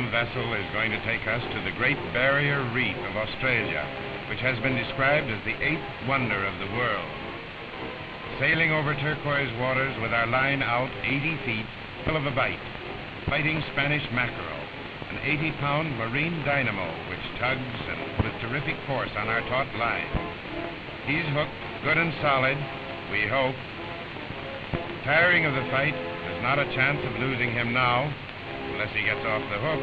unknown vessel is going to take us to the Great Barrier Reef of Australia, which has been described as the 8th wonder of the world. Sailing over turquoise waters with our line out 80 feet, full of a bite, fighting Spanish mackerel, an 80-pound marine dynamo which tugs and with terrific force on our taut line. He's hooked, good and solid, we hope. Tiring of the fight, there's not a chance of losing him now, unless he gets off the hook.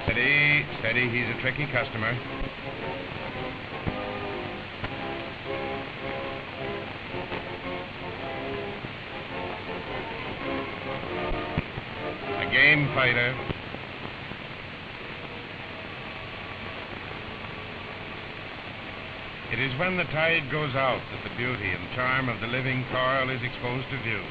Steady, steady, he's a tricky customer. A game fighter. It is when the tide goes out that the beauty and charm of the living coral is exposed to view.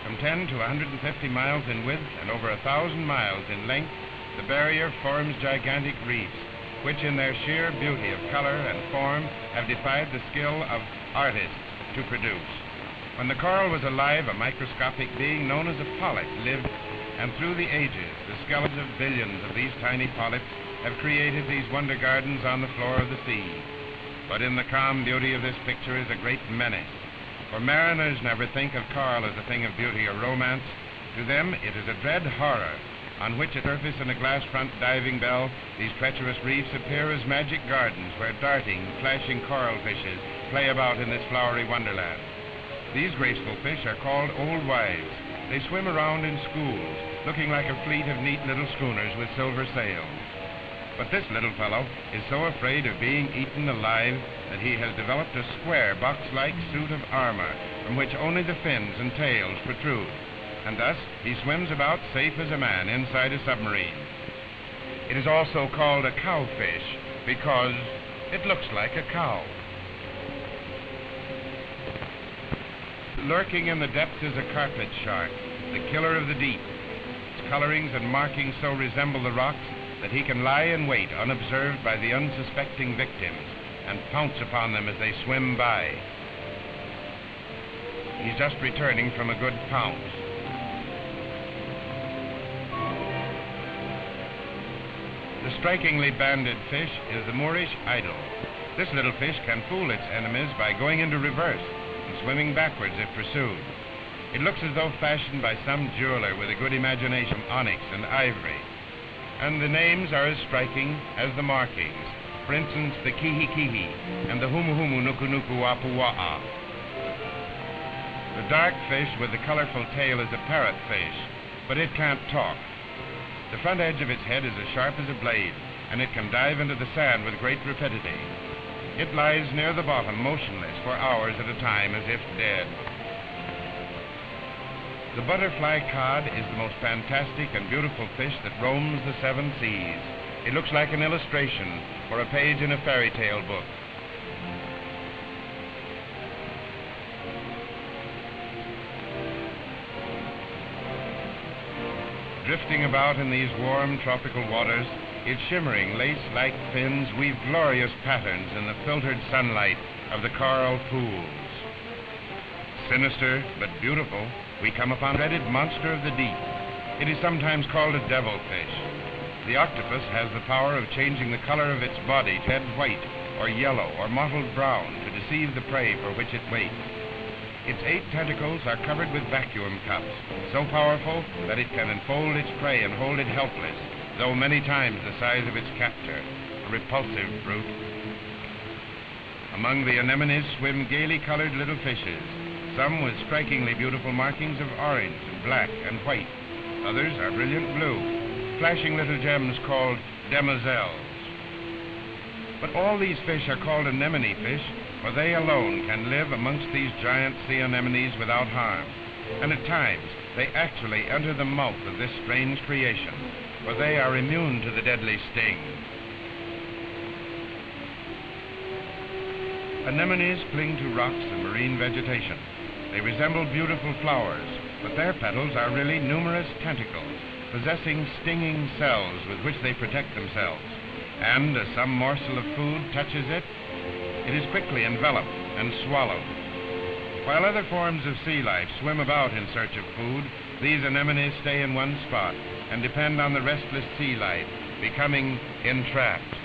From 10 to 150 miles in width and over 1,000 miles in length, the barrier forms gigantic reefs, which in their sheer beauty of color and form have defied the skill of artists to produce. When the coral was alive, a microscopic being known as a polyp lived, and through the ages, the skeletons of billions of these tiny polyps have created these wonder gardens on the floor of the sea. But in the calm beauty of this picture is a great menace. For mariners never think of coral as a thing of beauty or romance. To them, it is a dread horror, on which a surface and a glass front diving bell, these treacherous reefs appear as magic gardens where darting, flashing coral fishes play about in this flowery wonderland. These graceful fish are called old wives. They swim around in schools, looking like a fleet of neat little schooners with silver sails. But this little fellow is so afraid of being eaten alive that he has developed a square, box-like suit of armor from which only the fins and tails protrude, and thus he swims about safe as a man inside a submarine. It is also called a cowfish because it looks like a cow. Lurking in the depths is a carpet shark, the killer of the deep. Its colorings and markings so resemble the rocks that he can lie in wait unobserved by the unsuspecting victims and pounce upon them as they swim by. He's just returning from a good pounce. The strikingly banded fish is the Moorish idol. This little fish can fool its enemies by going into reverse and swimming backwards if pursued. It looks as though fashioned by some jeweler with a good imagination, onyx and ivory. And the names are as striking as the markings. For instance, the kihi-kihi and the humu-humu-nuku-nuku-wapu-wa'a. The dark fish with the colorful tail is a parrotfish, but it can't talk. The front edge of its head is as sharp as a blade, and it can dive into the sand with great rapidity. It lies near the bottom, motionless for hours at a time, as if dead. The butterfly cod is the most fantastic and beautiful fish that roams the 7 seas. It looks like an illustration or a page in a fairy tale book. Drifting about in these warm tropical waters, its shimmering lace-like fins weave glorious patterns in the filtered sunlight of the coral pools. Sinister but beautiful, we come upon a dreaded monster of the deep. It is sometimes called a devilfish. The octopus has the power of changing the color of its body to red white or yellow or mottled brown to deceive the prey for which it waits. Its 8 tentacles are covered with vacuum cups, so powerful that it can enfold its prey and hold it helpless, though many times the size of its captor, a repulsive brute. Among the anemones swim gaily colored little fishes, some with strikingly beautiful markings of orange and black and white. Others are brilliant blue, flashing little gems called demoiselles. But all these fish are called anemone fish, for they alone can live amongst these giant sea anemones without harm. And at times, they actually enter the mouth of this strange creation, for they are immune to the deadly sting. Anemones cling to rocks and marine vegetation. They resemble beautiful flowers, but their petals are really numerous tentacles, possessing stinging cells with which they protect themselves. And as some morsel of food touches it, it is quickly enveloped and swallowed. While other forms of sea life swim about in search of food, these anemones stay in one spot, and depend on the restless sea life, becoming entrapped.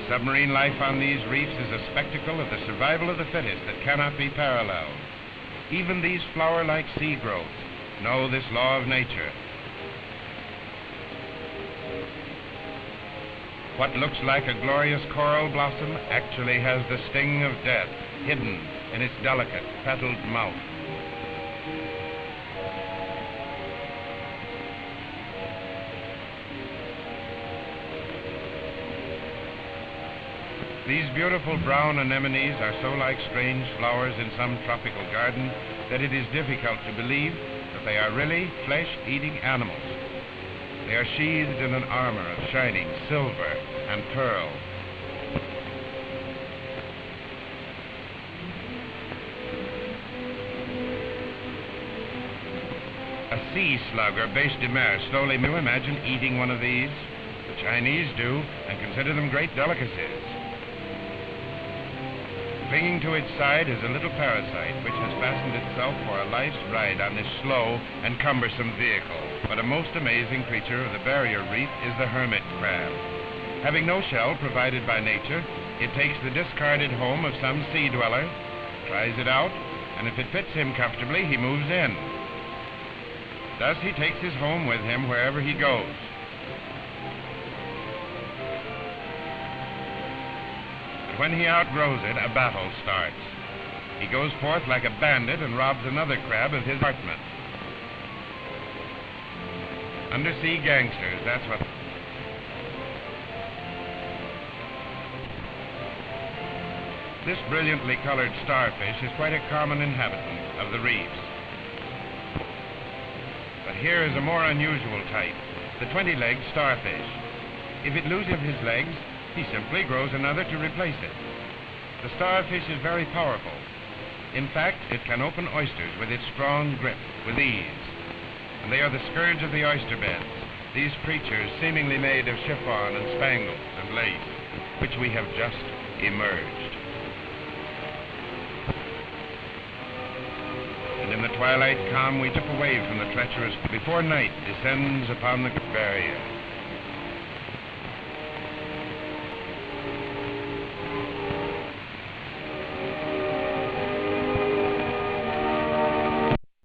Submarine life on these reefs is a spectacle of the survival of the fittest that cannot be paralleled. Even these flower-like sea growths know this law of nature. What looks like a glorious coral blossom actually has the sting of death hidden in its delicate, petaled mouth. These beautiful brown anemones are so like strange flowers in some tropical garden that it is difficult to believe that they are really flesh-eating animals. They are sheathed in an armor of shining silver and pearl. A sea slug or bêche de mer slowly may imagine eating one of these. The Chinese do and consider them great delicacies. Clinging to its side is a little parasite which has fastened itself for a life's ride on this slow and cumbersome vehicle. But a most amazing creature of the barrier reef is the hermit crab. Having no shell provided by nature, it takes the discarded home of some sea dweller, tries it out, and if it fits him comfortably, he moves in. Thus he takes his home with him wherever he goes. When he outgrows it, a battle starts. He goes forth like a bandit and robs another crab of his apartment. Undersea gangsters, that's what... This brilliantly colored starfish is quite a common inhabitant of the reefs. But here is a more unusual type, the 20-legged starfish. If it loses his legs, he simply grows another to replace it. The starfish is very powerful. In fact, it can open oysters with its strong grip with ease. And they are the scourge of the oyster beds, these creatures seemingly made of chiffon and spangles and lace, which we have just emerged. And in the twilight calm, we tip away from the treacherous before night descends upon the barrier.